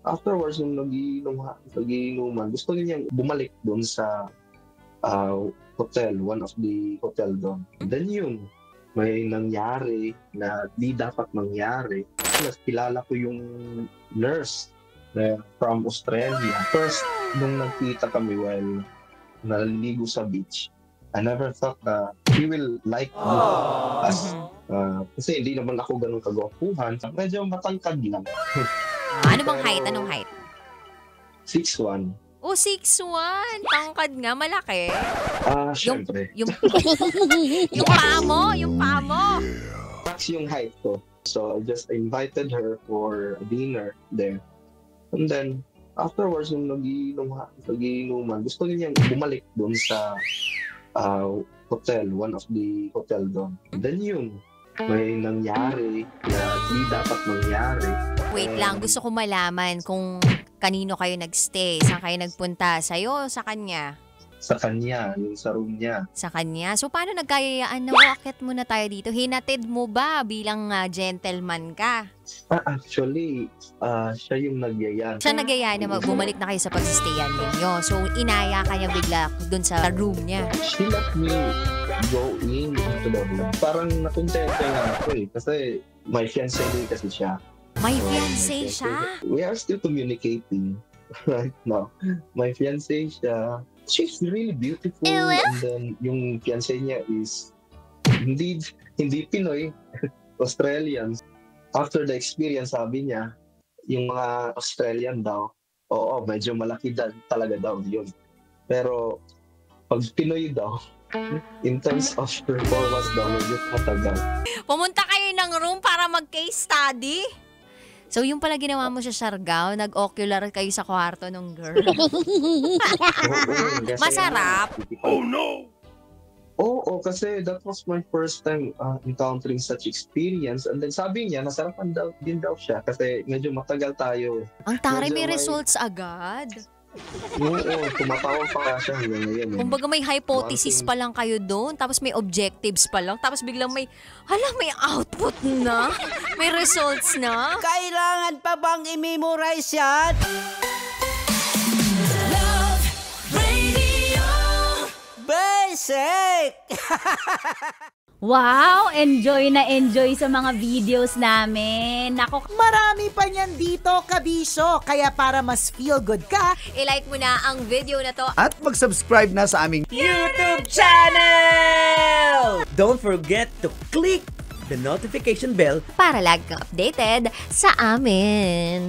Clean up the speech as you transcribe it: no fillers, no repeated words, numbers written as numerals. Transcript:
Afterwards, nung nagiinuman, gusto niyang bumalik doon sa hotel, one of the hotel doon. Then yun, may nangyari na di dapat mangyari. Plus, kilala ko yung nurse na from Australia. First, nung nagkita kami while naliligo sa beach, I never thought that he will like me. As, kasi hindi naman ako ganun kagwapuhan. Medyo matangkad lang. Ano bang height? Anong height? 6'1". Oh, 6'1". Tangkad nga, malaki. Syempre. Yung paa mo, yung paa mo. That's yung height ko. So, I just invited her for dinner there. And then, afterwards, nung nagiinuman, gusto niyang bumalik doon sa hotel, one of the hotel doon. Then yun, may nangyari na di dapat mangyari. Wait lang, gusto ko malaman kung kanino kayo nagstay, saan kayo nagpunta, sa'yo o sa kanya? Sa kanya, yung sa room niya. Sa kanya. So, paano nagkayayaan na wakit muna tayo dito? Hinatid mo ba bilang gentleman ka? Actually, siya yung nagyaya. Siya nagyaya na bumalik na kayo sa pagsistayan ninyo. So, inaya ka niya bigla dun sa room niya. She let me go in into the room. Parang nakontento nga ako eh. Kasi may fiancé din kasi siya. May fiancé siya? We are still communicating right now. May fiancé siya. She's really beautiful. And then yung fiancé niya is hindi Pinoy, Australian. After the experience, sabi niya, yung mga Australian daw, oo, medyo malaki talaga daw yun. Pero pag Pinoy daw, in terms of performance daw, medyo matagal. Pumunta kayo ng room para mag-case study? So, yung pala ginawa mo sa Siargao, nag-ocular kayo sa kwarto ng girl. Masarap? Oh, no! Oo, kasi that was my first time encountering such experience. And then sabi niya, nasarapan din daw siya kasi medyo matagal tayo. Ang taray, may results agad. Oo, tumatawa pa siya ngayon. Kumbaga may hypothesis pa lang kayo doon, tapos may objectives pa lang, tapos biglang may output na, may results na. Kailangan pa bang i-memorize yan? Love Radio Basic! Wow! Enjoy na enjoy sa mga videos namin. Nako, marami pa niyan dito, kabisyo. Kaya para mas feel good ka, i-like mo na ang video na to. At mag-subscribe na sa aming YouTube channel! Don't forget to click the notification bell para lagi kang updated sa amin.